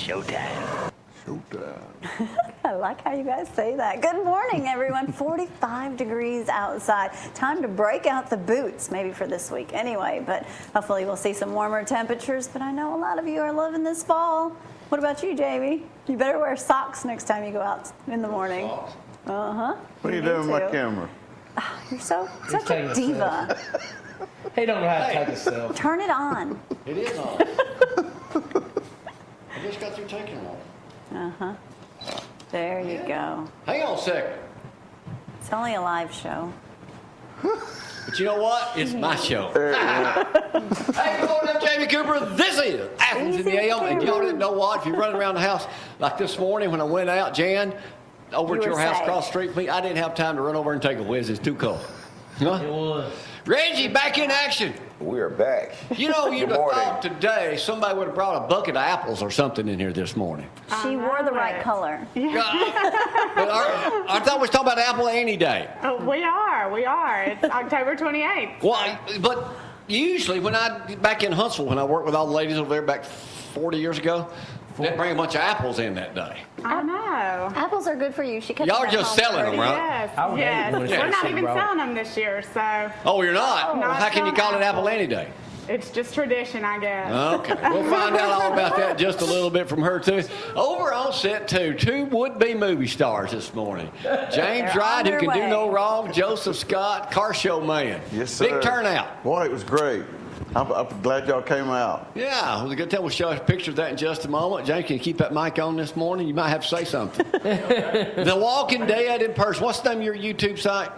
showtime. I like how you guys say that. Good morning, everyone. 45 degrees outside. Time to break out the boots, maybe for this week anyway, but hopefully we'll see some warmer temperatures. But I know a lot of you are loving this fall. What about you, Jamie? You better wear socks next time you go out in the morning. Uh-huh. What are you doing with my camera? Oh, you're such a diva. He don't know how to take a selfie. Turn it on. It is on. I just got through taking it off. Uh-huh. There you go. Hang on a second. It's only a live show. But you know what? It's my show. Hey, good morning, I'm Jamie Cooper. This is Athens in the AM. And y'all didn't know what? If you're running around the house like this morning when I went out, Jan, over at your house across the street from me, I didn't have time to run over and take a whiz. It's too cold. Huh? It was. Reggie, back in action. We're back. You know, you'd Good have morning. thought today somebody would have brought a bucket of apples or something in here this morning. She wore the right color. But I thought we was talking about Apple Annie Day. Oh, we are. It's October 28th. Well, but usually back in Huntsville, when I worked with all the ladies over there back 40 years ago, they'd bring a bunch of apples in that day. I know. Apples are good for you. She kept Y'all them are just at home selling them, already. right? Yes. would hate We're when not it's even wrong. selling them this year, so Oh, you're not? Not How can you call it selling Apple Annie Day? it's just tradition, I guess. Okay, we'll find out all about that just a little bit from her, too. Over on set two would-be movie stars this morning. James They're Wright, on who their can do way. no wrong, Joseph Scott, car show man. Yes, sir. Big turnout. Boy, it was great. I'm glad y'all came out. Yeah, it was a good time. We'll show us a picture of that in just a moment. James, can you keep that mic on this morning? You might have to say something. The Walking Dead in person. What's the name of your YouTube site?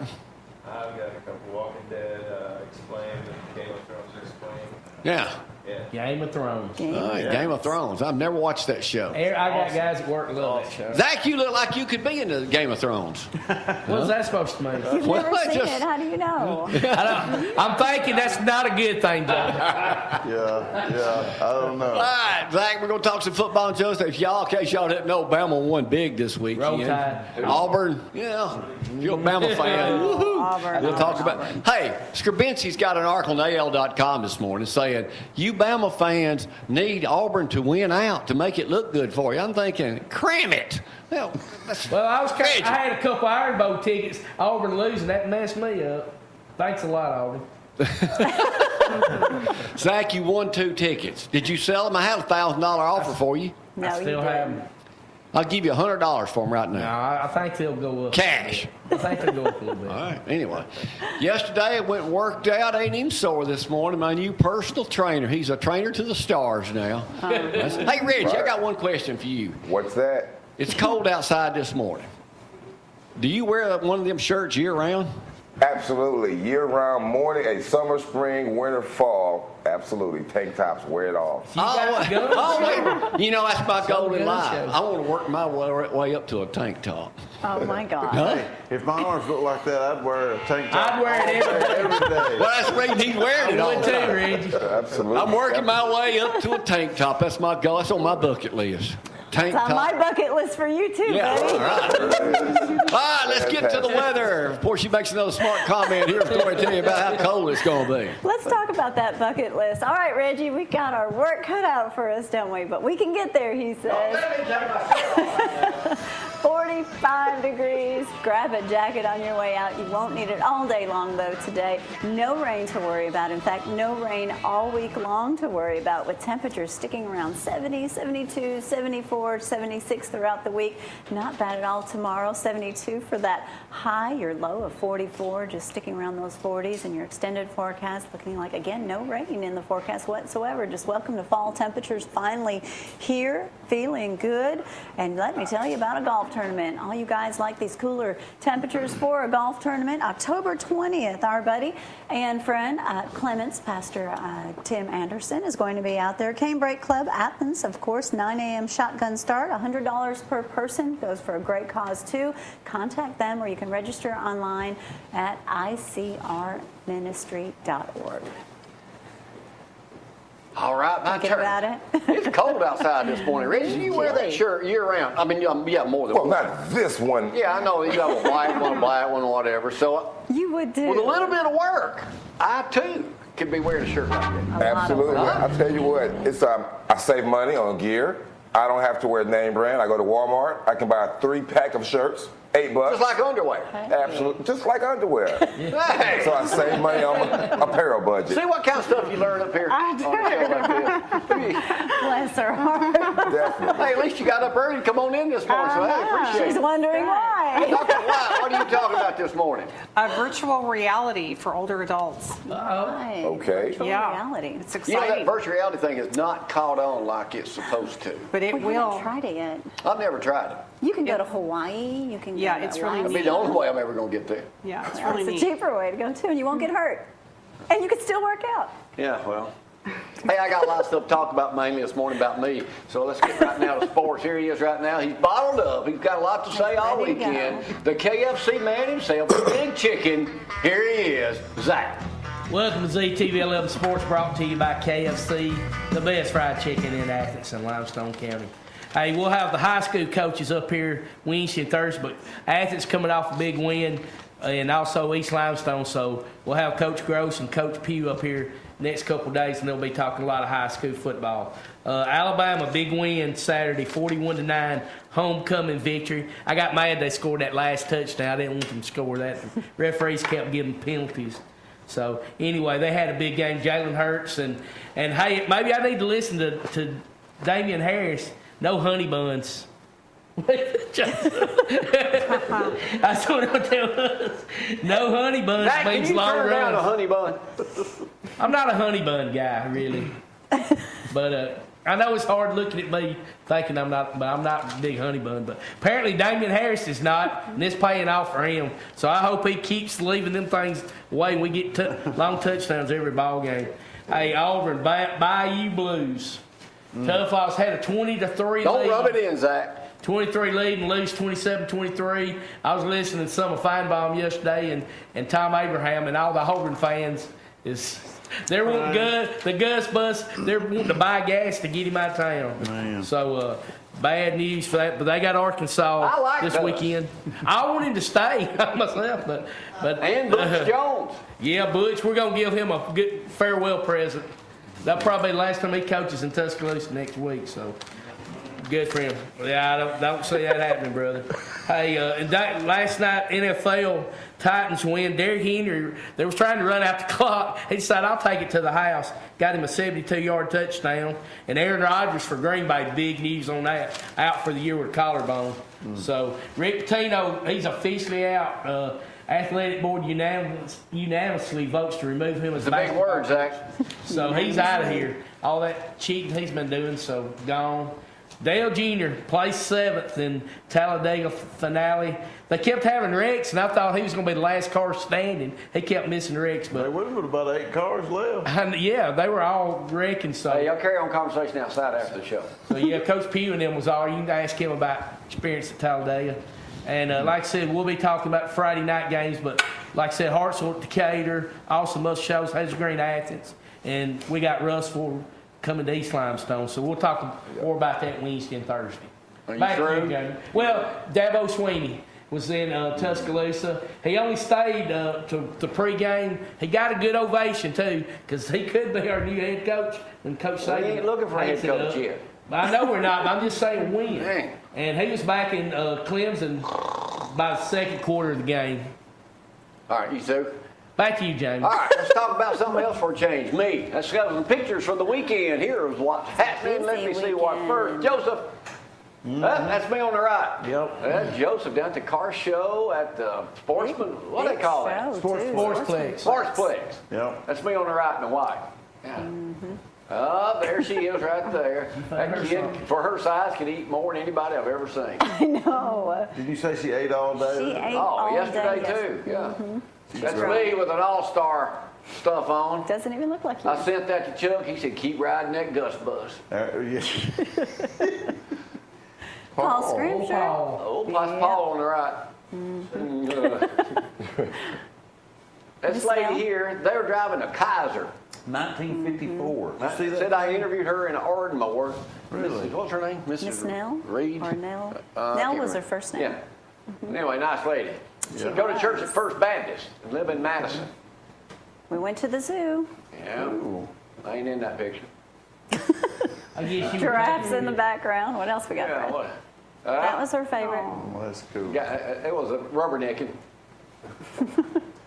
I've got a couple Walking Dead explained and Game of Thrones explained. Yeah. Game of Thrones. All right, Game of Thrones. I've never watched that show. I got guys at work that love that show. Zach, you look like you could be in the Game of Thrones. What's that supposed to mean? You've Well, never seen just- it. How do you know? I'm thinking that's not a good thing, John. Yeah, I don't know. All right, Zach, we're going to talk some football just in case y'all didn't know, Bama won big this weekend. Roll Tide. Auburn, yeah, if you're a Bama fan, woohoo. Auburn, We'll talk about. Hey, Skrabinsky's got an article on AL.com this morning saying you Bama fans need Auburn to win out to make it look good for you. I'm thinking, cram it. Well, I had a couple Iron Bowl tickets. Auburn losing, that messed me up. Thanks a lot, Auburn. Zach, you won 2 tickets. Did you sell them? I had a $1,000 offer for you. No, I you still didn't. have them. I'll give you $100 for them right No, now. I think they'll go up. Cash. I think they'll go up a little bit. All right. Anyway, yesterday I went and worked out. Ain't even sore this morning. My new personal trainer. He's a trainer to the stars now. Hey, Reggie, I got one question for you. What's that? It's cold outside this morning. Do you wear one of them shirts year round? Absolutely. Year-round, morning, summer, spring, winter, fall. Absolutely. Tank tops, wear it all. Wait. You know, that's my goal in gun life. show. I want to work my way up to a tank top. Oh, my God. Huh? If my arms looked like that, I'd wear a tank top. I'd wear it every day. Well, that's the reason he's wearing it I all would the too, time. Reggie. Absolutely. I'm working my way up to a tank top. That's my goal. That's on my bucket list. Tank It's on top. my bucket list for you, too, Yeah, buddy. all right. All right, let's get to the weather. Before she makes another smart comment, here's a story to tell you about how cold it's going to be. Let's talk about that bucket list. All right, Reggie, we got our work cut out for us, don't we? But we can get there, he says. 45 degrees. Grab a jacket on your way out. You won't need it all day long, though, today. No rain to worry about. In fact, no rain all week long to worry about, with temperatures sticking around 70, 72, 74, 76 throughout the week. Not bad at all tomorrow. 72 for that high. Your low of 44, just sticking around those 40s. And your extended forecast looking like, again, no rain in the forecast whatsoever. Just welcome to fall temperatures finally here. Feeling good. And let me tell you about a golf tournament. All you guys like these cooler temperatures for a golf tournament. October 20th, our buddy and friend Clements, Pastor Tim Anderson, is going to be out there. Canebrake Club, Athens, of course, 9 a.m. shotgun start, $100 per person. Goes for a great cause, too. Contact them, or you can register online at icrministry.org. All right, my Thinking turn. about it? It's cold outside this morning. Reggie, you wear that shirt year round. I mean, yeah, more than Well, one. not this one. Yeah, I know. You got a white one, a black one, whatever. So You would do. with a little bit of work, I, too, could be wearing a shirt like that. Absolutely. I'll tell you what, it's I save money on gear. I don't have to wear name brand. I go to Walmart. I can buy a 3-pack of shirts, $8. Just like underwear. Absolutely, just like underwear. Hey. So I save money on my apparel budget. See what kind of stuff you learn up here I on a show like this. Bless her heart. Definitely. Hey, at least you got up early and come on in this morning, so I appreciate She's it. wondering why. Dr. White, what are you talking about this morning? Virtual reality for older adults. Right. Okay. Virtual Yeah. reality. It's You know, that exciting, virtual reality thing is not caught on like it's supposed to. but it We haven't will. tried it yet. I've never tried it. You can go to Hawaii. You can Yeah, go to it's really It'll Alaska. be the only way I'm ever going to get there. Yeah, it's It's really a neat. cheaper way to go too, and you won't get hurt. And you can still work out. Yeah, well. Hey, I got a lot of stuff to talk about mainly this morning about me. So let's get right now to sports. Here he is right now. He's bottled up. He's got a lot to say all Ready to go. weekend. The KFC man himself, the Big Chicken. Here he is, Zack. Welcome to ZTV 11 Sports, brought to you by KFC, the best fried chicken in Athens and Limestone County. Hey, we'll have the high school coaches up here Wednesday and Thursday, but Athens coming off a big win, and also East Limestone, so we'll have Coach Gross and Coach Pugh up here next couple of days, and they'll be talking a lot of high school football. Alabama, big win Saturday, 41-9, homecoming victory. I got mad they scored that last touchdown. I didn't want them to score that. Referees kept giving penalties. So, anyway, they had a big game. Jalen Hurts, and hey, maybe I need to listen to Damian Harris. No honey buns. That's what I'm telling us. No honey buns Zack, can means you long turn down a runs. honey bun? I'm not a honey bun guy, really. But I know it's hard looking at me thinking I'm not a big honey bun. But apparently Damian Harris is not, and it's paying off for him. So I hope he keeps leaving them things away. We get long touchdowns every ball game. Hey, Auburn, Bayou Blues. Tough Loss had a 20-3 lead. Don't rub it in, Zack. 23 lead and lose 27-23. I was listening to some of Feinbaum yesterday and Tom Abraham and all the Auburn fans they're wanting the Gus bus. They're wanting to buy gas to get him out of town. Man. So bad news for that. But they got Arkansas I like this Gus. weekend. I want him to stay myself, but And Butch Jones. yeah, Butch, we're gonna give him a good farewell present. That'll probably be the last time he coaches in Tuscaloosa next week. So. Good for him. Yeah, I don't see that happening, brother. Hey, last night, NFL Titans win. Derrick Henry, they was trying to run out the clock. He decided, I'll take it to the house. Got him a 72-yard touchdown. And Aaron Rodgers for Green Bay, big news on that. Out for the year with a collarbone. So, Rick Pitino, he's officially out. Athletic Board unanimously votes to remove him as It's a big word, Zack. So, he's out of here. All that cheating he's been doing, so gone. Dale Jr. placed 7th in Talladega finale. They kept having wrecks, and I thought he was going to be the last car standing. He kept missing wrecks, There but was about 8 cars left. yeah, they were all wrecking. So, Hey, y'all carry on conversation outside after the show. yeah, Coach Pugh and them was all. You can ask him about experience at Talladega. And like I said, we'll be talking about Friday night games, but like I said, Hartsville, Decatur, also must shows Hazel Green, Athens, and we got Russell coming to East Limestone. So we'll talk more about that Wednesday and Thursday. Are you Back to through? you, Jamie. Well, Dabo Sweeney was in Tuscaloosa. He only stayed to pregame. He got a good ovation, too, because he could be our new head coach when Coach Well, Saban he ain't looking for a head takes it coach up. yet. I know we're not, but I'm just saying when. Dang. And he was back in Clemson by the second quarter of the game. All right, you two. Back to you, James. All right, let's talk about something else for a change. Me. Let's go some pictures from the weekend. Here is what's happening. Let me Busy see what weekend. first. Joseph. That's me on the right. Yep. That's Joseph down at the car show at the Sportsman. What do they call it? Sportsplex. Sportsplex. Yep. That's me on the right in the white. Yeah. Oh, there she is right there. That kid, for her size, can eat more than anybody I've ever seen. I know. Did you say she ate all day? She ate Oh, all yesterday day. too. Yeah. That's me with an all-star stuff on. Doesn't even look like you. I sent that to Chuck. He said, keep riding that Gus bus. Yes. Paul Scrimshaw. Oh, plus Yeah. Paul on the right. This Miss lady Nell? here, they were driving a Kaiser. 1954. Did you see Said that? I interviewed her in Ardmore. Really? Mrs. What's her name? Mrs. Miss Nell? Reed. Or Nell? I Nell can't was her remember. first name. Yeah. Anyway, nice lady. Go to church at First Baptist and live in Madison. We went to the zoo. Yeah. I ain't in that picture. I guess you Giraffes in the background. What else we got? Yeah, Fred? what? That was her favorite. Well, that's cool. It was a rubbernecking.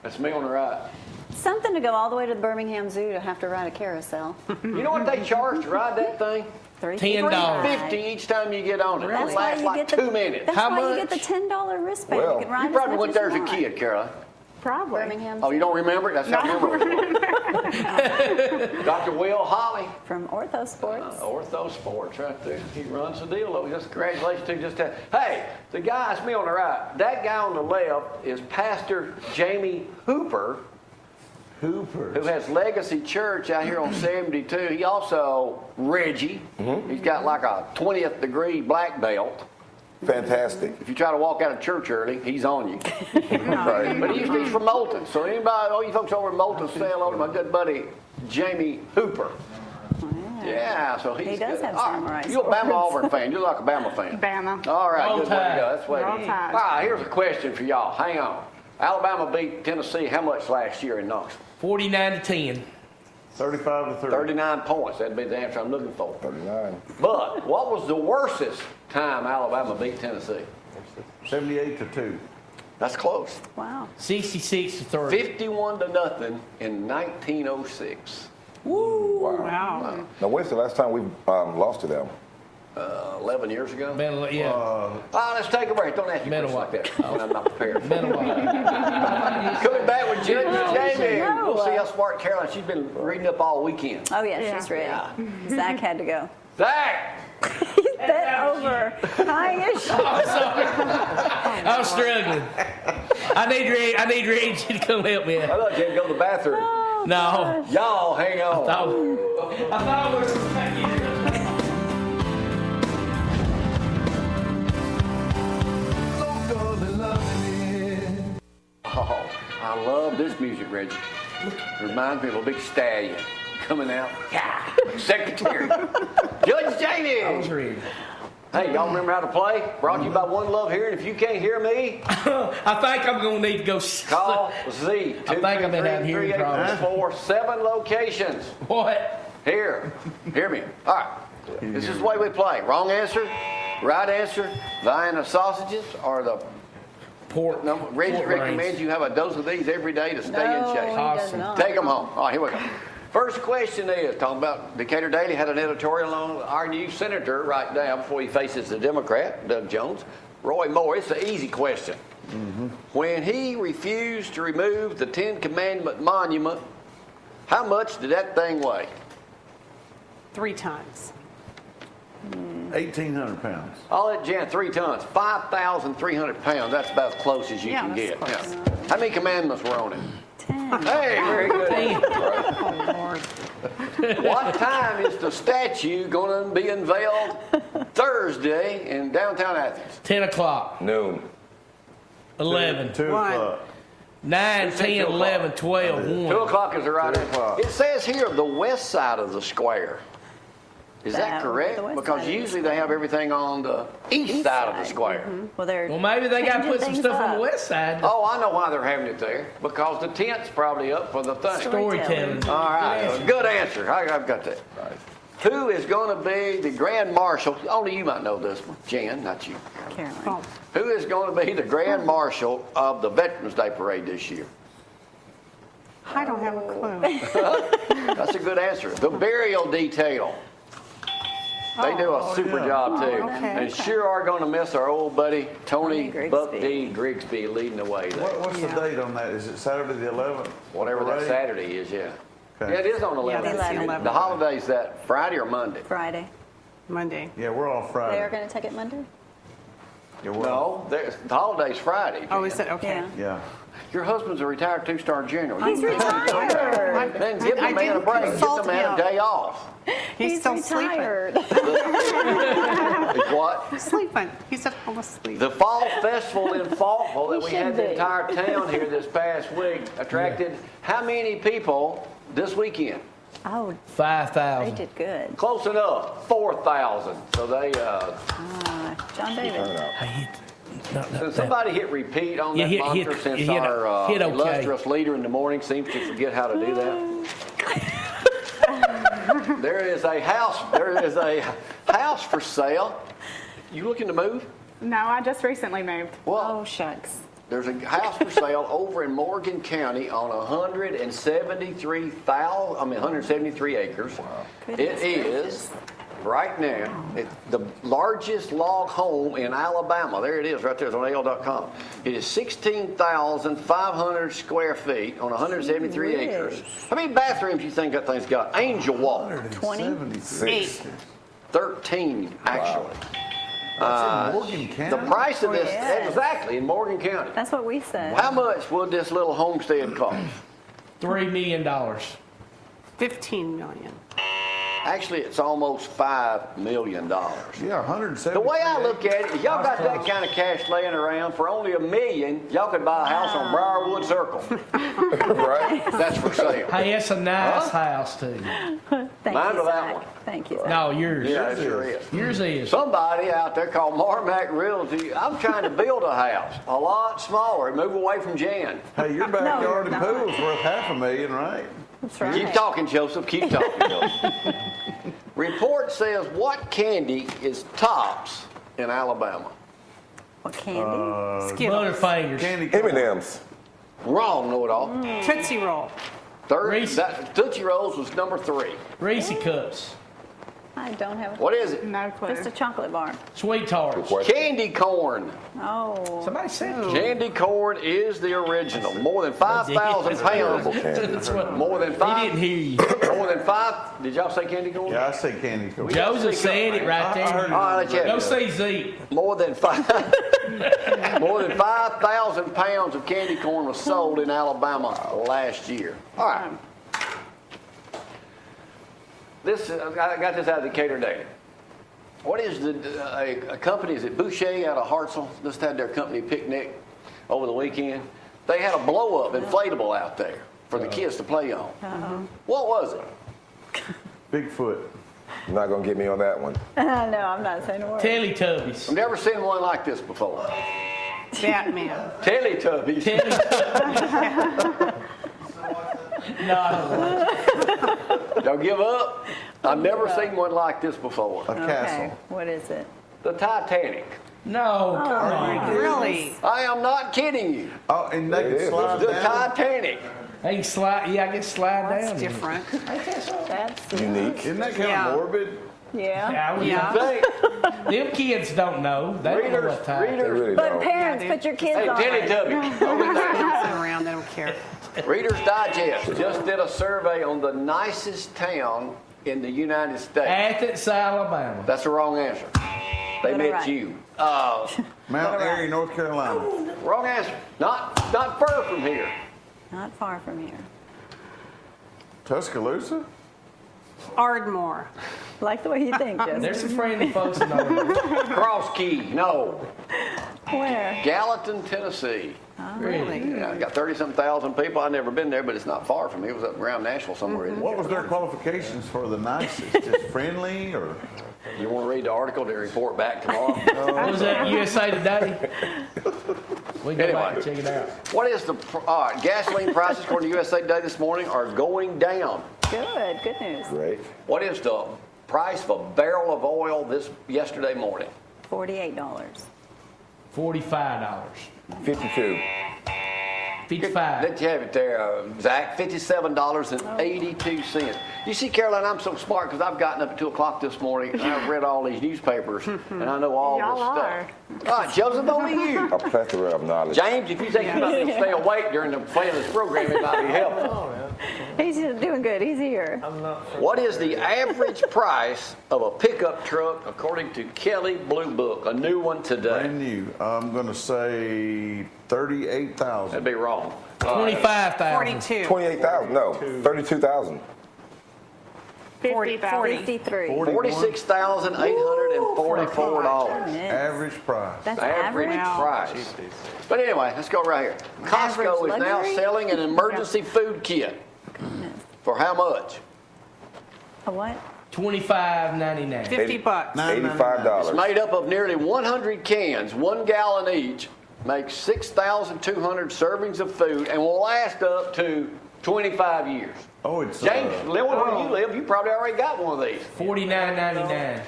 That's me on the right. Something to go all the way to the Birmingham Zoo to have to ride a carousel. You know what they charge to ride that thing? $10. $50 each time you get on it. That's It why lasts you like get the 2 minutes. That's How why you get the much? $10 wristband. Well, you can ride You probably as went much there as as you a want. kid, Caroline. Probably. Birmingham Oh, you Zoo. don't remember it? That's not memorable. Dr. Will Holly, From Ortho Sports. Ortho Sports, right there. He runs the deal. Oh, just congratulations to just that. Hey, the guy, it's me on the right. That guy on the left is Pastor Jamie Hooper, who has Legacy Church out here on 72. He also, Reggie, he's got like a 20th degree black belt. Fantastic. If you try to walk out of church early, he's on you. Right. But he's from Moulton. So anybody, all you folks over in Moulton, say hello to my good buddy, Jamie Hooper. Yeah, so he's He does good. have All samurai right. You're a Bama Auburn fan. You're like a Bama fan. Bama. All right, Roll good way to Tide. go. That's the way to Roll go. Tide. All right, here's a question for y'all. Hang on. Alabama beat Tennessee how much last year in Knoxville? 49-10. 35 to 30. 39 points. That'd be the answer I'm looking for. 39. But what was the worstest time Alabama beat Tennessee? 78 to 2. That's close. Wow. 66-30. 51-0 in 1906. Wow. Now, when's the last time we lost to them? 11 years ago. Yeah. Let's take a break. Don't ask me Been a questions like that when I'm not prepared. Been a while. Coming back with Jamie. No. We'll see how smart Caroline. She's been reading up all weekend. Oh, yeah, she's ready. Yeah. Zach had to go. Zack! He's bent over, tying his shoe. I'm sorry. I'm struggling. I need Reggie to come help me I out. thought you had to go to the bathroom. No. Y'all, hang on. I thought we were Oh, I love this music, Reggie. Reminds me of a big stallion coming out. Yeah. Secretary. Judge Jamie. I was ready. Hey, y'all remember how to play? Brought to you by One Love Hearing. If you can't hear me, I think I'm going to need to go. call Z. I think I've been having hearing problems. 4 7 locations. What? Here. Hear me. All right. This is the way we play. Wrong answer, right answer, Vienna sausages, or the Pork. number. Reggie pork recommends rinds. you have a dose of these every day to stay No, in he shape. does Awesome. not. Take them home. All right, here we go. First question is, talking about Decatur Daily had an editorial on our new senator right now before he faces the Democrat, Doug Jones, Roy Moore. It's an easy question. When he refused to remove the Ten Commandment monument, how much did that thing weigh? 3 tons. 1,800 pounds. I'll let Jan 3 tons, 5,300 pounds. That's about as close as you Yeah, can that's get. close. Yeah. How many commandments were on it? 10. Hey, very good. Oh, Lord. What time is the statue going to be unveiled Thursday in downtown Athens? 10 o'clock. Noon. 11. 2 One. o'clock. 9, 10, 11, 12, 1. 2 o'clock is the right 2 answer. o'clock. It says here the west side of the square. Is that That- correct? the west Because side of the usually they have everything on the east side of the square. Well, they're Well, maybe they got to changing put some things stuff on up. the west side. Oh, I know why they're having it there. Because the tent's probably up for the thing. Storytelling. All right, good answer. I've got that. Who is going to be the Grand Marshal? Only you might know this one. Jan, not you. Caroline. Oh, Who is going to be the Grand Marshal of the Veterans Day Parade this year? I don't have a clue. That's a good answer. The burial detail. They do a super job too. okay, And sure are going to miss our old buddy Tony Tony Buck Grigsby. D. Grigsby leading the way there. What's the date on that? Is it Saturday the 11th? Whatever that Parade? Saturday is, yeah. Okay. Yeah, it is on the Yeah, 11th. that's the 11th. 11th. The holiday's that Friday or Monday? Friday. Monday. Yeah, we're off Friday. They are going to take it Monday? Yeah, we're off. No, the holiday's Friday. Oh, Jan. is it? Okay. Yeah. Yeah. Your husband's a retired 2-star general. He's retired. Then give the I man a didn't break. Give consult the man a him. day off. He's still retired. He's what? sleeping. He's at home asleep. The Fall Festival in Faulkville that He we should had the be. entire town here this past week attracted how many people this weekend? Oh, they 5,000. did good. Close enough, 4,000. So they, John David. I hit. Not can that. somebody hit repeat on Yeah, that hit- monitor hit- since hit- our hit okay. illustrious leader in the morning seems to forget how to do that? There is a house. There is a house for sale. You looking to move? No, I just recently moved. Well, Oh, shucks. there's a house for sale over in Morgan County on 173 acres. Goodness It is right now the largest log home in Alabama. There it is, right there. It's on AL.com. It is 16,500 square feet on 173 acres. How many bathrooms do you think that thing's got? Angel Walk, 6. 13 actually. That's in Morgan County? The price of this, yes. exactly, in Morgan County. That's what we said. How much would this little homestead cost? $3 million. 15 million. Actually, it's almost $5 million. Yeah, 170. The way I look at it, if y'all got that kind of cash laying around for only $1 million, y'all could buy a house on Briarwood Circle. Right? That's for sale. Hey, it's a nice house too. Thank Mine you, or that Zack. one? Thank you, Zack. No, yours. Yeah, it sure is. Yours is. Somebody out there called Marmac Realty, I'm trying to build a house a lot smaller and move away from Jan. Hey, your backyard you're and not. pool's worth $500,000, right? That's right. Keep talking, Joseph. Keep talking, Joseph. Report says what candy is tops in Alabama? What candy? Butterfingers. Candy M&M's. Wrong, know-it-all. Tootsie Roll. Reese. Tootsie Rolls was number 3. Reese Cups. I don't have What is it? No clue. just a chocolate bar. Sweet tarts. Candy corn. Oh. Somebody said Candy corn is the original. More than 5,000 pounds. That's what. More than He 5. didn't hear you. More than 5. Did y'all say candy corn? Yeah, I say candy corn. Joseph said it right I heard there. All right, let's Go check. see Zeke. More than 5,000 pounds of candy corn was sold in Alabama last year. All right. I got this out of the Decatur Daily. What is a company, is it Boucher out of Hartselle? Just had their company picnic over the weekend. They had a blow-up inflatable out there for the kids to play on. What was it? Bigfoot. You're not going to get me on that one. No, I'm not saying a word. Teletubbies. I've never seen one like this before. Batman. Teletubbies. No. Y'all give up? I've never seen one like this before. A Okay. castle. What is it? The Titanic. No. Come on. Really? I am not kidding you. Oh, and they It can is. slide The down. Titanic. They can slide. Yeah, I can slide down. That's different. That's Unique. Isn't that kind Yeah. of morbid? yeah. Yeah, we Yeah. Think, Them kids don't know. They don't know what time. They readers, really But don't. parents, Yeah, put your kids hey, on. Teletubbies. Bouncing around, they don't care. Reader's Digest just did a survey on the nicest town in the United States. Athens, Alabama. That's the wrong answer. They What meant right? you. Mount Airy, North Carolina. Wrong answer. Not far from here. Not far from here. Tuscaloosa? Ardmore. Like the way you think, Justin. There's some friendly folks in there. Cross Key. No. Where? Gallatin, Tennessee. Really? Yeah, got 30-something thousand people. I've never been there, but it's not far from me. It was up around Nashville somewhere. Isn't What it? was their qualifications for the nicest? Just friendly or? You want to read the article to report back tomorrow? Was that USA Today? We go back and check it out. What is the gasoline prices according to USA Today this morning are going down? Good. Good news. Great. What is the price of a barrel of oil yesterday morning? $48. $45. 52. 55. Let you have it there, Zack. $57.82. You see, Caroline, I'm so smart because I've gotten up at 2 o'clock this morning and I've read all these newspapers and I know all Y'all this are. stuff. All right, Joseph, only you. A plethora of knowledge. James, if you think you're not going to stay awake during the play of this program, it might be helpful. He's doing good. He's here. What is the average price of a pickup truck according to Kelly Blue Book, a new one today? Brand new. I'm going to say 38,000. That'd be wrong. 25,000. 42. 28,000. No, 32,000. 50,000. 53. $46,844. Average price. That's Average average. price. But anyway, let's go right here. Costco is Average now luxury? selling an emergency food kit. For how much? A what? $25.99. 50 bucks. $85. Made up of nearly 100 cans, 1 gallon each, makes 6,200 servings of food, and will last up to 25 years. Oh, it's James, live where you live, you probably already got one of these. $49.99.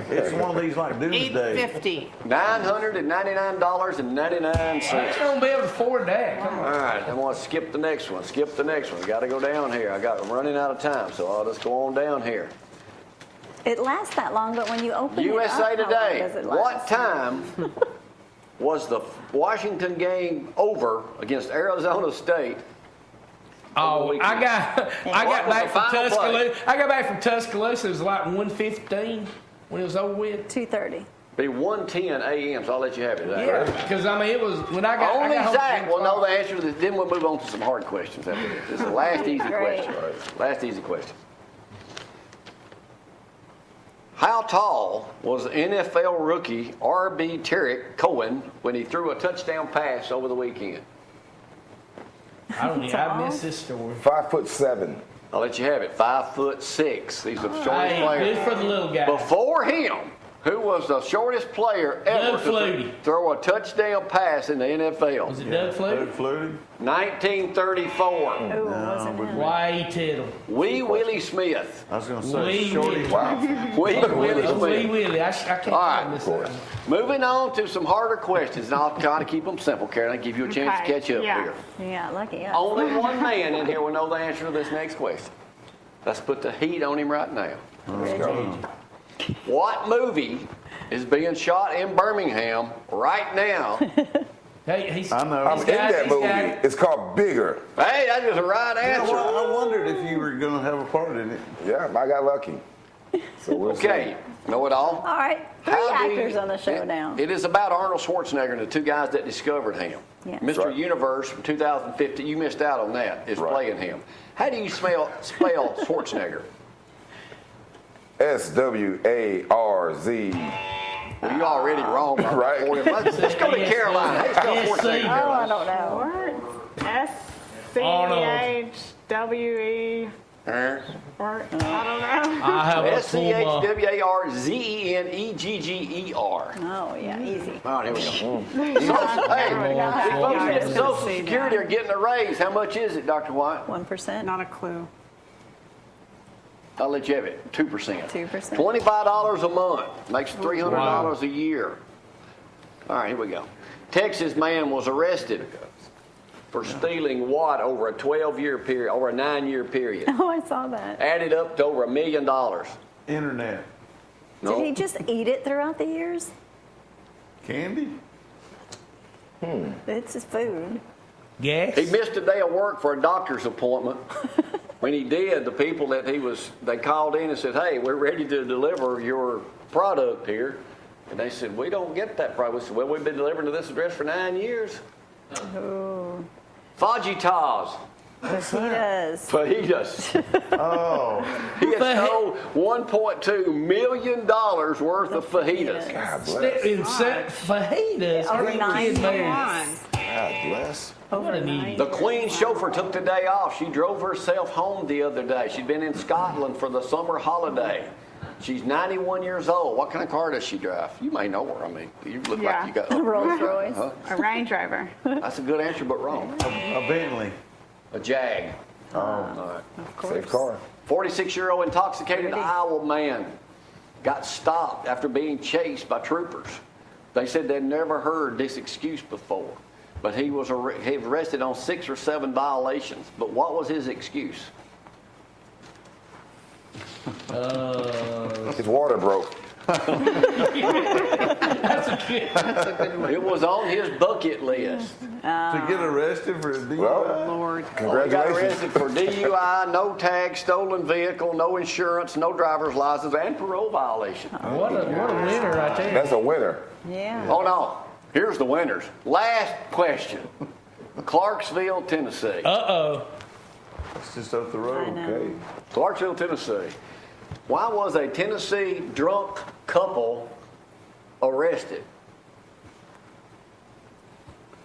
it's one of these like doomsday. $8.50. $999.99. I'm gonna be able to afford that. Come on. All right, I'm gonna skip the next one. Skip the next one. Got to go down here. I'm running out of time, so I'll just go on down here. It lasts that long, but when you open USA it up, how long Today. does it What last? time was the Washington game over against Arizona State? Oh, I got What was back the from final Tuscaloosa. I got back from Tuscaloosa. It was like 1:15 when it was over with. 2:30. Be 1:10 a.m. So I'll let you have it. Is that Yeah, right? because I mean it was when I got. Only I got Zack home will know the answer to this. Then we'll move on to some hard questions after this. This is the last easy Great. question. Last easy question. How tall was NFL rookie R.B. Tarek Cohen when he threw a touchdown pass over the weekend? I don't even. I missed this story. 5'7". I'll let you have it. 5'6". These are the shortest Hey, players. good for the little guy. Before him, who was the shortest player ever Doug Flutie. to throw a touchdown pass in the NFL? Was it Doug Flutie? Doug Flutie. 1934. Ooh, wasn't it? Why Tittle? Wee Willie Smith. I was going to say Wee shorty. Willie. Wow. Wee Willie Oh, Wee Smith. Willie. I can't All right. miss that. Moving on to some harder questions, and I'll try to keep them simple, Karen. I'll give you a chance to Okay, catch up yeah. here. Yeah, lucky us. Only one man in here will know the answer to this next question. Let's put the heat on him right now. Reggie. What movie is being shot in Birmingham right now? Hey, he's. I know. I'm in that movie. It's called Bigger. Hey, that is the right Yeah, answer. well, I wondered if you were going to have a part in it. Yeah, I got lucky. So we'll Okay, know it all? All right, three How do actors you- on the show now. It is about Arnold Schwarzenegger and the two guys that discovered him. Yes. Mr. Right. Universe from 2015, you missed out on that, is Right. playing him. How do you spell Schwarzenegger? SWARZ. Well, you're already wrong. Right. Let's go to Carolina. How do you spell Yes, Schwarzenegger? see. Oh, I don't know. What? S-C-H-W-E. Or, I don't know. I have a full. SCHWARZENEGGER. Oh, yeah, easy. All right, here we go. Hey, Yeah, folks I at was gonna Social say Security that. are getting a raise. How much is it, Dr. White? 1%. Not a clue. I'll let you have it. 2%. 2%. $25 a month makes $300 a year. All right, here we go. Texas man was arrested for stealing what over a 12-year period, over a 9-year period. Oh, I saw that. Added up to over $1 million. Internet. No. Did he just eat it throughout the years? Candy? It's his food. Gas. He missed a day of work for a doctor's appointment. When he did, the people that they called in and said, "Hey, we're ready to deliver your product here." And they said, "We don't get that product." We said, "Well, we've been delivering to this address for 9 years." Oh, Fajitas. fajitas. Fajitas. Oh, He has stole $1.2 million worth of fajitas. God bless. Fajitas. Over Are you 9 kidding me? years. God bless. Over What an 9 idiot. The Queen's chauffeur took the day off. She drove herself home the other day. She'd been in Scotland for the summer holiday. She's 91 years old. What kind of car does she drive? You may know her. I mean, you look Yeah. like you got. Rolls Royce. Huh? A Range Rover. That's a good answer, but wrong. a Bentley. A Jag. Oh, All right. Of course. Safe car. 46-year-old intoxicated Pretty. Iowa man got stopped after being chased by troopers. They said they'd never heard this excuse before, but he was arrested on 6 or 7 violations. But what was his excuse? His water broke. It was on his bucket list. to get arrested for a DUI? Well, Lord. He got congratulations. arrested for DUI, no tag, stolen vehicle, no insurance, no driver's license, and parole violation. What a winner right there. That's a winner. Yeah. Oh no, here's the winners. Last question. Clarksville, Tennessee. Uh-oh. It's just up the I road. know. Okay. Clarksville, Tennessee. Why was a Tennessee drunk couple arrested?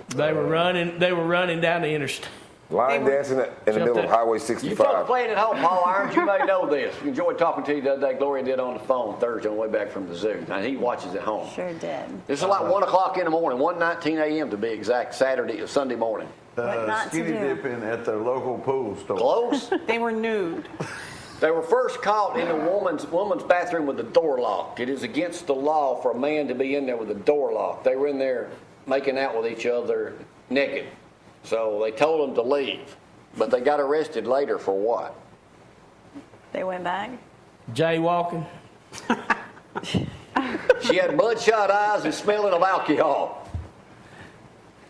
They were running down the interstate. Line dancing in the middle of Highway You folks 65. playing at home, Paul Irons, you may know this. We enjoyed talking to you the other day. Gloria did on the phone Thursday on the way back from the zoo. Now, he watches at home. Sure did. This is like 1 o'clock in the morning, 1:19 a.m. to be exact, Sunday morning. What not to Skinny do. dipping at the local pool store. Close. They were nude. They were first caught in a woman's bathroom with the door locked. It is against the law for a man to be in there with the door locked. They were in there making out with each other naked. So they told them to leave. But they got arrested later for what? They went back. Jaywalking. She had bloodshot eyes and smelling of alcohol.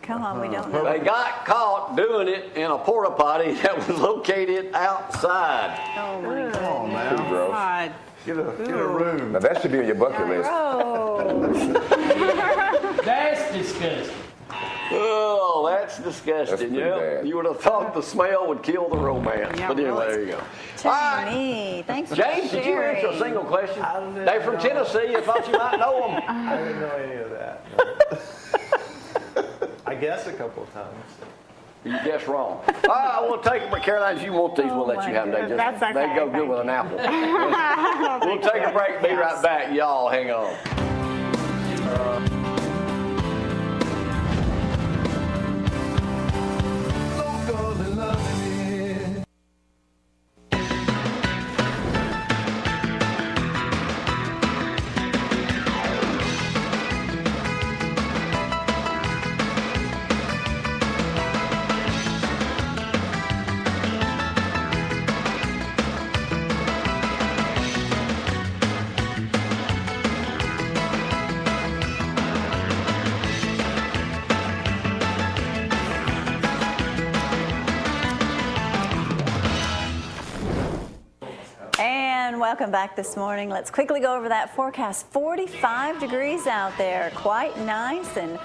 Come on, we don't know. They got caught doing it in a porta potty that was located outside. Oh my Come on goodness. now. Gross. God. Get a room. Now that should be on your bucket list. That's disgusting. Oh, that's disgusting. That's pretty Yeah, bad. you would have thought the smell would kill the romance. Yeah, But anyway, really. there you go. All right. Jamie, thanks for James, did you answer a sharing. single question? They're from Tennessee. I thought you might know them. I didn't know any of that. I guessed a couple of times. You guessed wrong. All right, we'll take them. Caroline, if you want these, we'll let my you have them. They goodness. just That's they okay, go good with an apple. We'll take a break. Be right back. Y'all hang on. And welcome back this morning. Let's quickly go over that forecast. 45 degrees out there. Quite nice and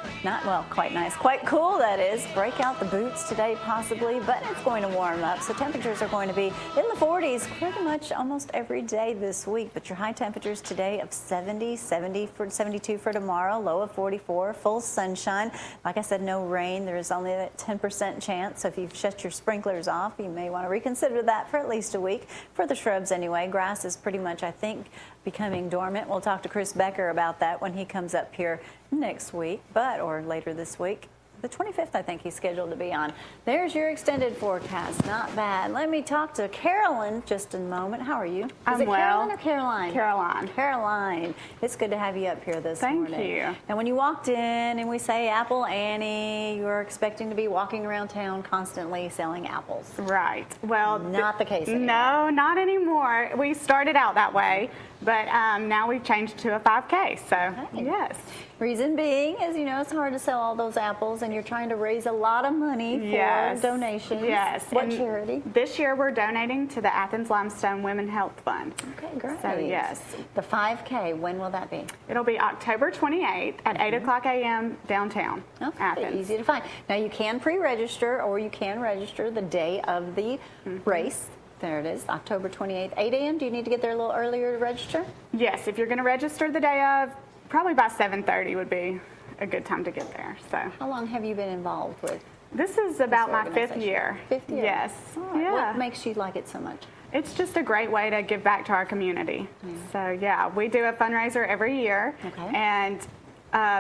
quite nice. Quite cool, that is. Break out the boots today possibly, but it's going to warm up. So temperatures are going to be in the 40s pretty much almost every day this week. But your high temperatures today of 72 for tomorrow, low of 44, full sunshine. Like I said, no rain. There is only that 10% chance. So if you've shut your sprinklers off, you may want to reconsider that for at least a week. For the shrubs anyway, grass is pretty much, I think, becoming dormant. We'll talk to Chris Becker about that when he comes up here next week, or later this week. The 25th, I think he's scheduled to be on. There's your extended forecast. Not bad. Let me talk to Carolyn just a moment. How are you? Is I'm it well. Carolyn or Caroline? Caroline. Caroline. It's good to have you up here this Thank morning. you. And when you walked in and we say Apple Annie, you were expecting to be walking around town constantly selling apples. Right. Well, Not the case anymore. No, not anymore. We started out that way, but now we've changed to a 5K. So, Okay. yes. Reason being is, it's hard to sell all those apples and you're trying to raise a lot of money for Yes. donations. Yes. What And charity? This year we're donating to the Athens Limestone Women Health Fund. Okay, great. So, yes. The 5K, when will that be? It'll be October 28th at 8 o'clock a.m. downtown Okay, Athens. easy to find. Now you can pre-register or you can register the day of the race. There it is, October 28th, 8 a.m. Do you need to get there a little earlier to register? Yes, if you're going to register the day of, probably by 7:30 would be a good time to get there. So How long have you been involved with this is about my 5th organization? year. 5th year? Yes. All right. Yeah. What makes you like it so much? It's just a great way to give back to our community. So yeah, we do a fundraiser every year Okay. and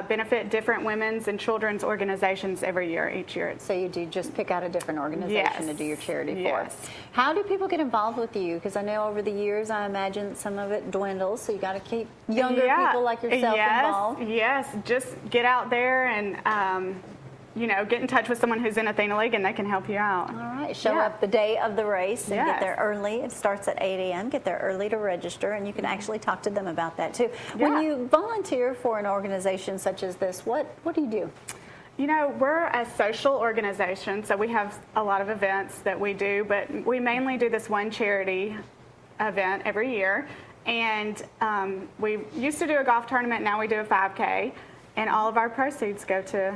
benefit different women's and children's organizations every year, each year. So you do just pick out a different organization to do your charity for. Yes. How do people get involved with you? Because I know over the years, I imagine some of it dwindles, so you got to keep younger people like yourself involved. Yes, just get out there and get in touch with someone who's in Athena League and they can help you out. All right, show Yeah. up the day of the race and get Yes. there early. It starts at 8 a.m. Get there early to register, and you can actually talk to them about that too. When Yeah. you volunteer for an organization such as this, what do you do? We're a social organization, so we have a lot of events that we do, but we mainly do this one charity event every year. And we used to do a golf tournament, now we do a 5K, and all of our proceeds go to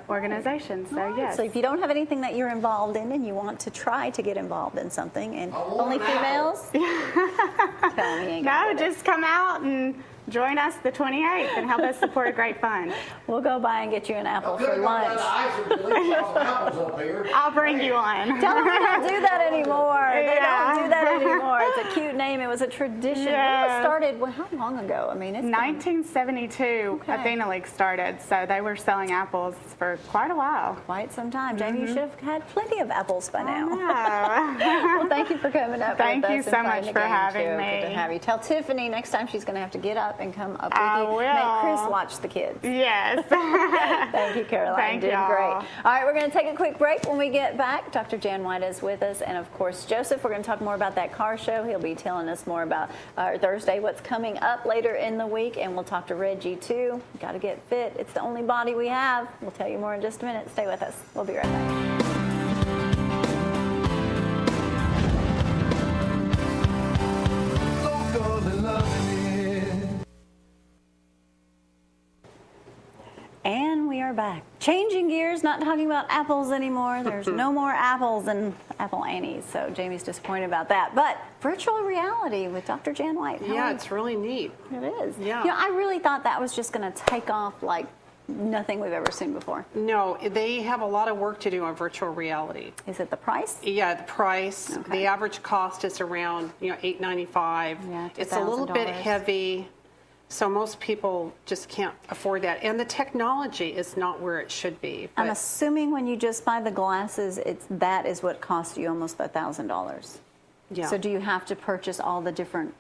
organizations. So, All right, yes. So if you don't have anything that you're involved in and you want to try to get involved in something, and only females? Tell me, you ain't gonna No, get it. just come out and join us the 28th and help us support a great fund. We'll go by and get you an apple for lunch. I'll bring you one. Tell them they don't do that anymore. They Yeah. don't do that anymore. It's a cute name. It was a tradition. Yes. It was started, well, how long ago? I mean, it's been- 1972, Okay. Athena League started, so they were selling apples for quite a while. quite some time. Jamie, you should have had plenty of apples by now. Oh. Well, thank you for coming up Thank with you us so and playing much the for game, having too. me. Good to have you. Tell Tiffany next time she's going to have to get up and come up with I you. will. Make Chris watch the kids. Yes. Thank you, Caroline. Thank you did y'all. great. All right, we're going to take a quick break. When we get back, Dr. Jan White is with us, and of course, Joseph. We're going to talk more about that car show. He'll be telling us more about Thursday, what's coming up later in the week, and we'll talk to Reggie too. Got to get fit. It's the only body we have. We'll tell you more in just a minute. Stay with us. We'll be right back. And we are back. Changing gears, not talking about apples anymore. There's no more apples and Apple Annies, so Jamie's disappointed about that. But virtual reality with Dr. Jan White. How Yeah, are it's really neat. you? It is. Yeah. You know, I really thought that was just going to take off like nothing we've ever seen before. No, they have a lot of work to do on virtual reality. Is it the price? Yeah, the price, Okay. the average cost is around, $895. Yeah, It's a little bit $2,000. heavy, so most people just can't afford that. And the technology is not where it should be. I'm but- assuming when you just buy the glasses, that is what costs you almost $1,000. Yeah. So do you have to purchase all the different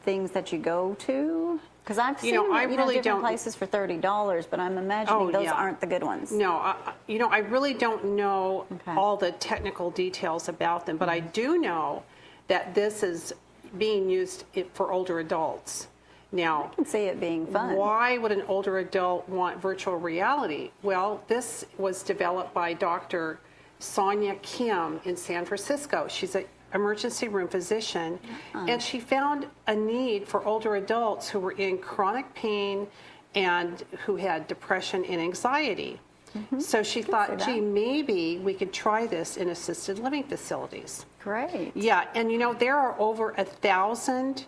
things that you go to? Because I've seen I really different don't- places for $30, but I'm imagining those yeah. aren't the good ones. No, I really don't know Okay. all the technical details about them, but I do know that this is being used for older adults. Now, I can see it being fun. why would an older adult want virtual reality? Well, this was developed by Dr. Sonia Kim in San Francisco. She's an emergency room physician, and she found a need for older adults who were in chronic pain and who had depression and anxiety. So she thought, see that. gee, maybe we could try this in assisted living facilities. Great. Yeah, and there are over 1,000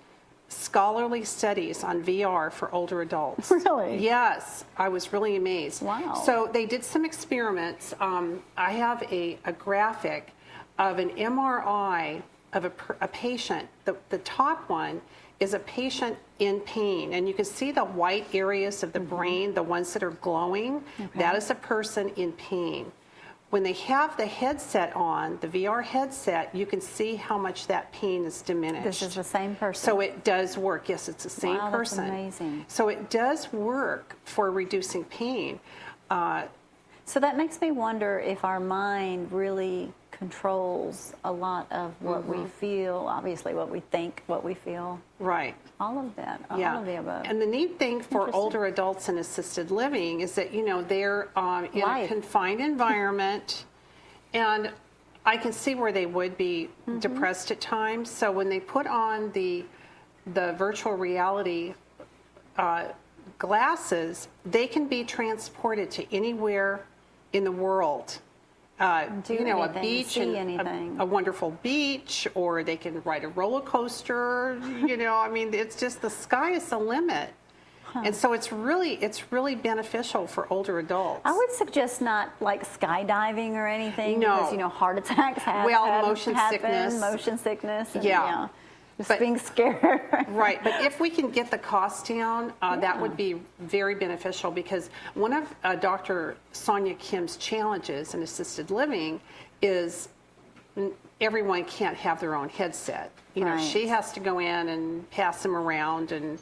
scholarly studies on VR for older adults. Really? Yes, I was really amazed. Wow. So they did some experiments. I have a graphic of an MRI of a patient. The top one is a patient in pain, and you can see the white areas of the brain, the ones that are glowing. That is a person in pain. When they have the headset on, the VR headset, you can see how much that pain is diminished. This is the same person. So it does work. Yes, it's the same Wow, that's person. amazing. So it does work for reducing pain. So that makes me wonder if our mind really controls a lot of what we feel, obviously what we think, what we feel, Right. all of that, Yeah. all of the above. And the neat thing for Interesting. older adults in assisted living is that, they're in a Life. confined environment, and I can see where they would be depressed at times. So when they put on the virtual reality glasses, they can be transported to anywhere in the world. Do A anything, beach, see and anything. a wonderful beach, or they can ride a roller coaster. It's just the sky is the limit. And so it's really beneficial for older adults. I would suggest not like skydiving or anything No. because heart attacks happen. Motion sickness. Motion sickness. And, Yeah. just But- being scared. Right, but if we can get the cost down, that would be very beneficial, because one of Dr. Sonia Kim's challenges in assisted living is everyone can't have their own headset. Right. She has to go in and pass them around, and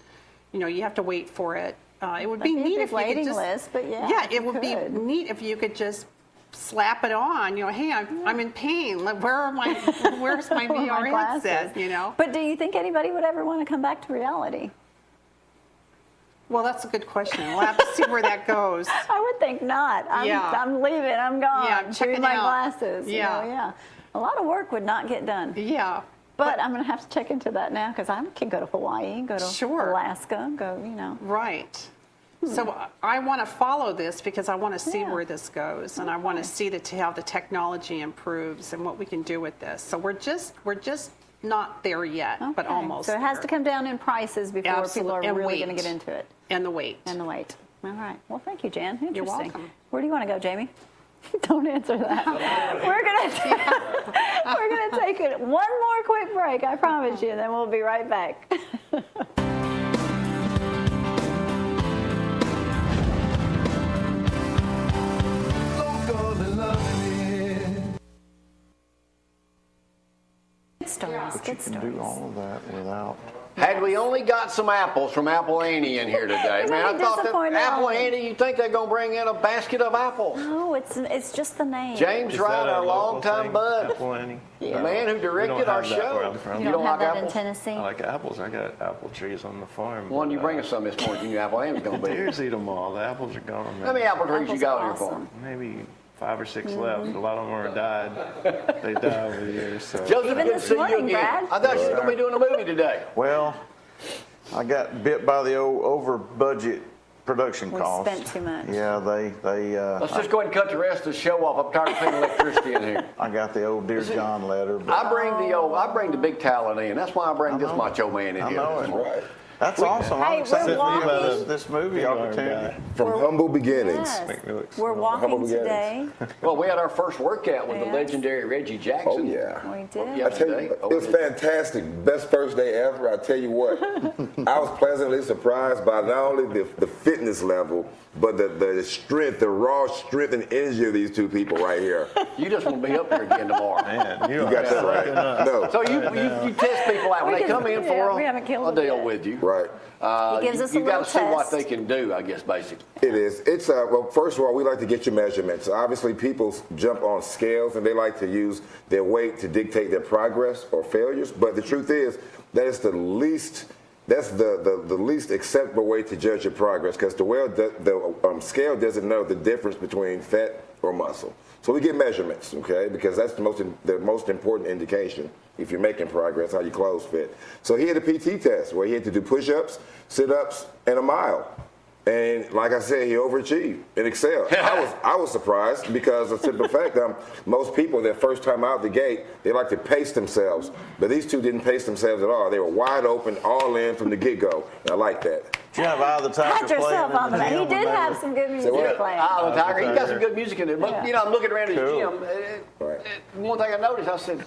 you have to wait for it. It would be That'd be a neat big if you waiting could just, list, but yeah, yeah, it you would be could. neat if you could just slap it on. Hey, I'm in pain. Where's my Or VR glasses. headset? But do you think anybody would ever want to come back to reality? Well, that's a good question. We'll have to see where that goes. I would think not. Yeah. I'm leaving. I'm gone. Yeah, I'm checking Doing my out. glasses. Yeah. Yeah. A lot of work would not get done. Yeah. But I'm going to have to check into that now because I can go to Hawaii, go to Sure. Alaska, go, Right. So I want to follow this because I want to see Yeah. where this goes, and I want to see how the technology improves and what we can do with this. So we're just not there yet, but Okay. almost. So it has to there. come down in prices before people are Absolute- and really going to weight. get into it. And the weight. And the weight. All right. Well, thank you, Jan. Interesting. welcome. Where do you want to go, Jamie? Don't answer that. We're gonna take it one more quick break, I promise you, and then we'll be right back. Good stories. Good You can stories. do all of that without. Had we only got some apples from Apple Annie in here today, man, I Really thought that disappointed Apple on me. Annie, you think they're going to bring in a basket of apples? No, it's just the name. James Wright, our longtime bud, Apple Annie? the man who directed our have that where I'm show. from. You don't have like that in apples? Tennessee? I like apples. I got apple trees on the farm. One, but, you bring us some this morning. You knew Apple Annie's going to be. Deers eat them all. The apples are gone. How many apple trees you Apples got are on your farm? awesome. Maybe 5 or 6 left. A lot of them are died. They die over the years. So. Joseph, Even good to this see you morning, again. Brad. I thought you were going to be doing a movie today. Well, I got bit by the old over budget production We cost. spent too much. Yeah, Let's just go ahead and cut the rest of the show off. I'm tired of paying electricity in here. I got the old Dear John letter. But I bring the big talent in. That's why I bring this macho man in I here. know it. Right. That's awesome. Hey, I'm we're excited walking- about this movie opportunity. From humble beginnings. Yes. Make me look We're small. walking Humble today. Well, we had our first workout with the Yes. legendary Reggie Jackson. Oh, yeah. We did. Yeah. I tell you, it was fantastic. Best first day ever. I tell you what, I was pleasantly surprised by not only the fitness level, but the strength, the raw strength and energy of these two people right here. You just want to be up here again tomorrow. Man, you You got that right. No, So you test people out when We they come in yeah, for we haven't killed a them deal yet. with you. right. He gives us a You got little to see what test. they can do, I guess, basically. It is. It's well. First of all, we like to get your measurements. Obviously, people jump on scales and they like to use their weight to dictate their progress or failures. But the truth is that it's the least. That's the least acceptable way to judge your progress because the scale doesn't know the difference between fat or muscle. So we get measurements, okay? Because that's the most important indication if you're making progress, how your clothes fit. So he had a PT test where he had to do push-ups, sit-ups, and a mile. And like I said, he overachieved and excelled. I was surprised because of the simple fact most people, their first time out the gate, they like to pace themselves. But these two didn't pace themselves at all. They were wide open, all in from the get-go. And I like that. Do you have Eye of the Tiger Pat yourself playing on in the the He gym did when they have were- some good music what? playing. The Tiger, he got some good music in there. But, Yeah. I'm looking around his Cool. gym. Right. One thing I noticed, I said,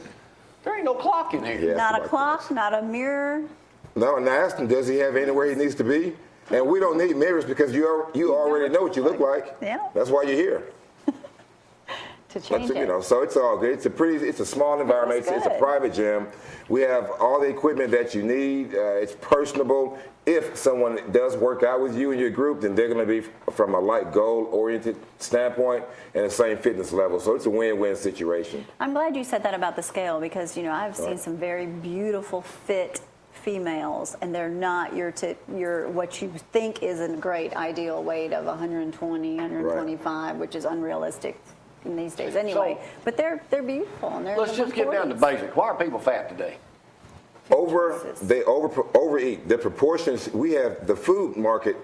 there ain't no clock in here. Yeah. Not a about clock, not a mirror. No, and I asked him, does he have anywhere he needs to be? And we don't need mirrors because you already know what you look like. Yeah. That's why you're here. To change But, it. so it's all good. It's a small environment. That's It's a good. private gym. We have all the equipment that you need. It's personable. If someone does work out with you in your group, then they're going to be from a like goal-oriented standpoint and the same fitness level. So it's a win-win situation. I'm glad you said that about the scale because, I've seen some very beautiful, fit females, and they're not your what you think is a great ideal weight of 120, 125, which is unrealistic in these days anyway. So- But they're beautiful, and they're Let's in the just get down to 140s. basic. Why are people fat today? They overeat. The proportions, we have the food market,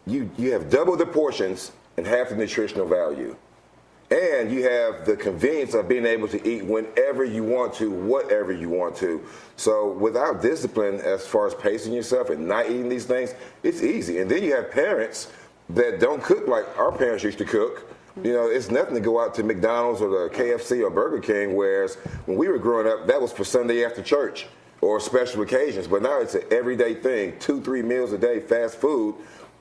you have double the portions and half the nutritional value. And you have the convenience of being able to eat whenever you want to, whatever you want to. So without discipline as far as pacing yourself and not eating these things, it's easy. And then you have parents that don't cook like our parents used to cook. It's nothing to go out to McDonald's or the KFC or Burger King, whereas when we were growing up, that was for Sunday after church or special occasions. But now it's an everyday thing, 2-3 meals a day, fast food,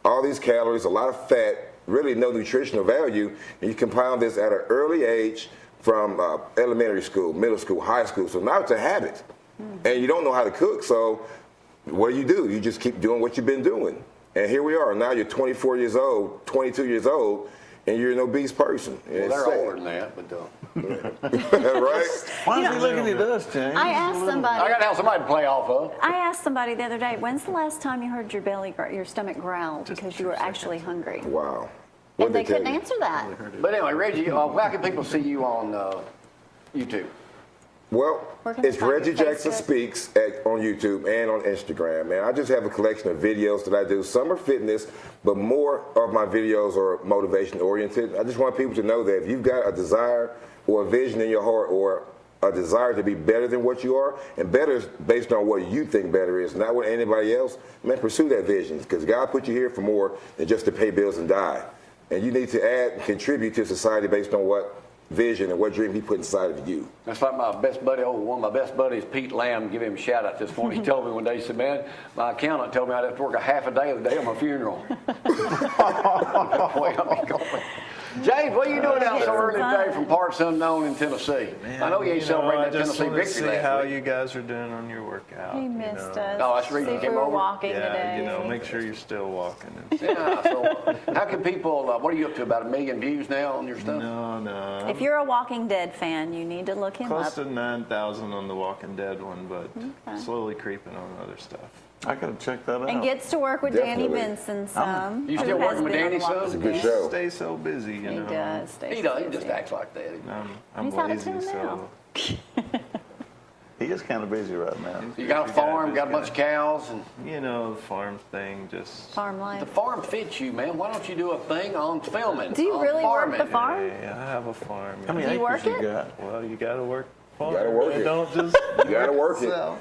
all these calories, a lot of fat, really no nutritional value, and you compound this at an early age from elementary school, middle school, high school. So now it's a habit, and you don't know how to cook. So what do? You just keep doing what you've been doing. And here we are. Now you're 24 years old, 22 years old, and you're an obese person. And Well, it's they're sad. older than that, but Right? Why is he looking at us, James? I asked I somebody. got to have somebody to play off of. I asked somebody the other day, when's the last time you heard your stomach growl because you were actually hungry? Wow. And What'd they tell couldn't you? answer that. But anyway, Reggie, how can people see you on YouTube? Well, Where can they it's find Reggie your Jackson Facebook? Speaks on YouTube and on Instagram. Man, I just have a collection of videos that I do. Some are fitness, but more of my videos are motivation oriented. I just want people to know that if you've got a desire or a vision in your heart or a desire to be better than what you are, and better is based on what you think better is, not what anybody else. Man, pursue that vision, because God put you here for more than just to pay bills and die. And you need to add and contribute to society based on what vision and what dream He put inside of you. That's like my best buddy, one of my best buddies, Pete Lamb, give him a shout out this morning. He told me one day, he said, man, my accountant told me I'd have to work a half a day of the day on my funeral. James, what are you doing out so early today from parts unknown in Tennessee? Man, I know you ain't celebrating that I just Tennessee want to victory see last how week. you guys are doing on your workout. He missed us. No, that's the reason See he if came we were over. walking Yeah, today. make sure you're still walking. And Yeah, so how can people, what are you up to, about 1 million views now on your stuff? no. If you're a Walking Dead fan, you need to look him Close up. to 9,000 on the Walking Dead one, but slowly creeping on other stuff. I gotta check that out. And gets to work with Danny Definitely. Benson some. You who still has working with been on Danny The Walking some? It's a good Dead. show. Stay so busy, you He know. does. Stay He so does, he just busy. acts like that. I'm He's out of lazy, town so He is kind of busy right now. You got a farm, got a bunch of cows, and you know, the farm thing just. Farm the life. farm fits you, man. Why don't you do a thing on filming? Do you on really work farming? the farm? Yeah, I have a farm. How many Do you acres work you it? got? Well, you gotta work farm. gotta work it. Don't just. You gotta work it. sell.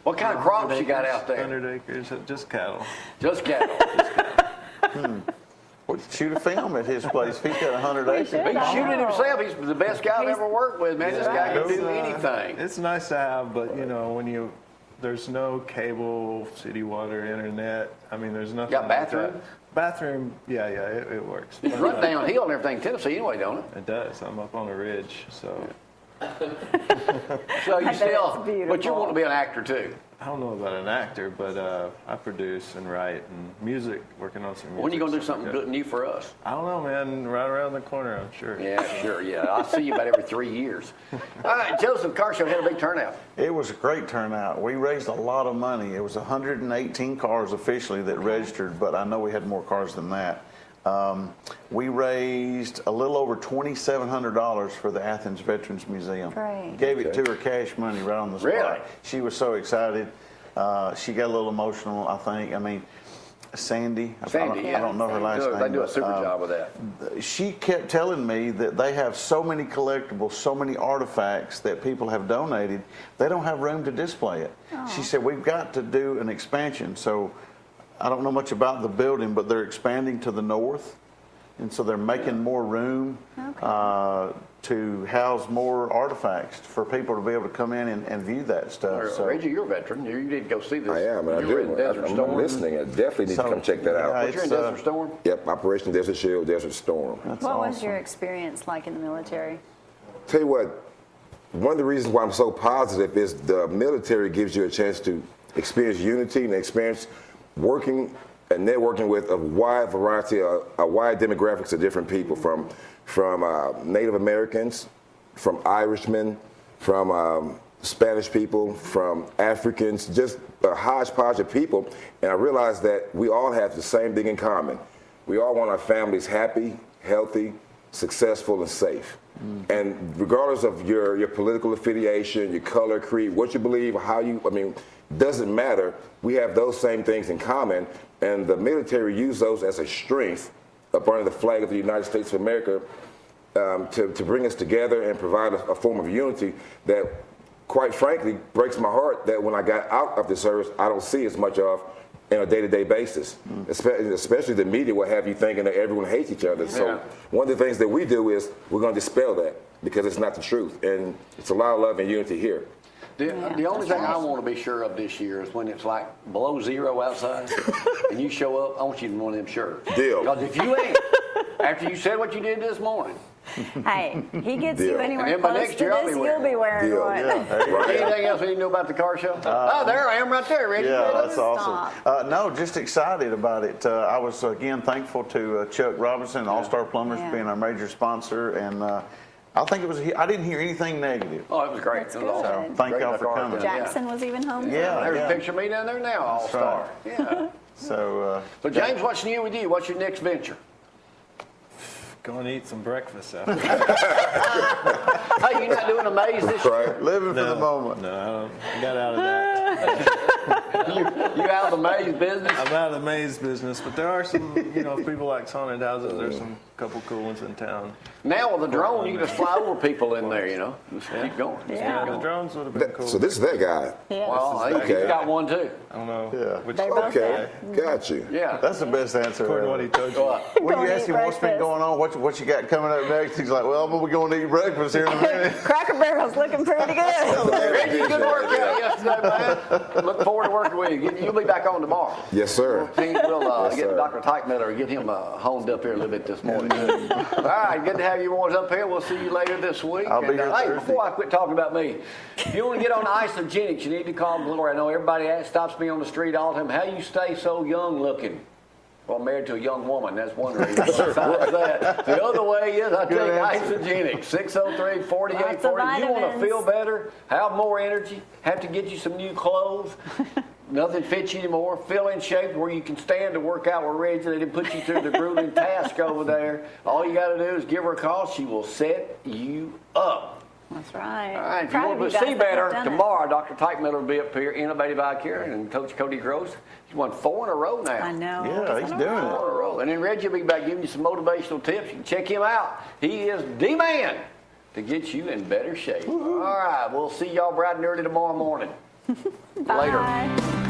What kind of crops you got out there? 100 acres, just cattle. Just cattle. We could shoot a film at his place. He's got 100 acres. should. He's shooting himself. He's the best guy I've He's- ever worked with, man. This guy can It's, do anything. It's nice to have, but you know, there's no cable, city water, internet. I mean, there's nothing. Got like bathroom? that. Bathroom, yeah, it works. It's run downhill and everything, Tennessee, anyway, don't it? It does. I'm up on a ridge, so So you bet still, it's but you want to be an actor too. I don't know about an actor, but I produce and write and music, working on some music. When are you gonna do stuff something like good that. and new for us? I don't know, man. Right around the corner, I'm sure. Yeah, sure. Yeah, I'll see you about every 3 years. All right, Joseph, car show had a big turnout. It was a great turnout. We raised a lot of money. It was 118 cars officially that registered, but I know we had more cars than that. We raised a little over $2,700 for the Athens Veterans Museum. Great. Gave it to her cash money right on the spot. Really? She was so excited. She got a little emotional, I think. I mean, Sandy. Sandy, I don't know her last name. They do a but, super job with that. she kept telling me that they have so many collectibles, so many artifacts that people have donated, they don't have room to display it. She said, we've got to do an expansion. So I don't know much about the building, but they're expanding to the north. And so they're making more room to house more artifacts for people to be able to come in and view that stuff. So, Reggie, you're a veteran. You need to go see this. I am, and I You were in do. Desert I'm Storm. listening. I definitely need to So, come check that out. yeah, But you're in It's, Desert Storm? Yep, Operation Desert Shield, Desert Storm. that's What was awesome. your experience like in the military? Tell you what, one of the reasons why I'm so positive is the military gives you a chance to experience unity and experience working and networking with a wide variety, a wide demographics of different people, from Native Americans, from Irishmen, from Spanish people, from Africans, just a hodgepodge of people. And I realized that we all have the same thing in common. We all want our families happy, healthy, successful, and safe. And regardless of your political affiliation, your color, creed, what you believe, doesn't matter. We have those same things in common, and the military use those as a strength up under the flag of the United States of America to bring us together and provide a form of unity that, quite frankly, breaks my heart that when I got out of the service, I don't see as much of on a day-to-day basis, especially the media will have you thinking that everyone hates each other. So one of the things that we do is we're going to dispel that because it's not the truth, and it's a lot of love and unity here. The only thing I want to be sure of this year is when it's like below zero outside and you show up, I want you in one of them shirts. Deal. Because if you ain't, after you said what you did this morning, Hey, he gets Deal. you anywhere And then by close next to year, I'll this, be you'll be wearing Deal. one. anything else we need to know about the car show? Oh, there I am right there, Reggie. Yeah, that's Stop. awesome. No, just excited about it. I was, again, thankful to Chuck Robinson, All-Star Plumbers, Yeah. being our major sponsor. And I think I didn't hear anything negative. Oh, it was great. That's It was awesome. good. Thank Great y'all in the for car. coming. Jackson was even home. Yeah. There's a picture of me down there now, All-Star. Yeah. So, So, James, what's new with you? What's your next venture? Go and eat some breakfast after. Hey, you not doing a maze this year? Right? living for the moment. No, I got out of that. You out of the maze business? I'm out of the maze business, but there are some, if people like haunted houses, there's some couple cool ones in town. Now with the drone, you can just fly over people in there, Just keep going. Just Yeah. keep The going. drones would have been cool. So this is that guy. Yeah. Well, This is he's okay. got one too. I don't know. Yeah. Which, They both Okay, have. got you. Yeah. That's the best answer according to ever. what he told you. What? When you Don't ask eat him what's been breakfast. going on, what you got coming up next, he's like, well, I'm going to be going to eat breakfast here in a minute. Cracker Barrel's looking pretty good. Reggie, good workout yesterday, man. Look forward to working with you. You'll be back on tomorrow. Yes, sir. We'll get sir. Dr. Teichmiller, get him honed up here a little bit this morning. All right, good to have you boys up here. We'll see you later this week. I'll be here Hey, Thursday. before I quit talking about me, if you want to get on isogenics, you need to call Glory. I know everybody stops me on the street all the time. How you stay so young looking? Well, I'm married to a young woman. That's one reason. Besides that, the other way is I take isogenics, 603-4840. Lots of You want to vitamins. feel better, have more energy, have to get you some new clothes. Nothing fits you anymore. Feel in shape where you can stand to work out with Reggie. They didn't put you through the grueling task over there. All you got to do is give her a call. She will set you up. That's right. All right, if you Proud want of to guys see that better, have done it. tomorrow Dr. Teichmiller will be up here, Innovative Eye Care, and Coach Cody Gross. He's won 4 in a row now. I know. Yeah, he's doing 4 in a it. row. And then Reggie will be back giving you some motivational tips. You can check him out. He is the man to get you in better shape. All right, we'll see y'all bright and early tomorrow morning. Bye. Later.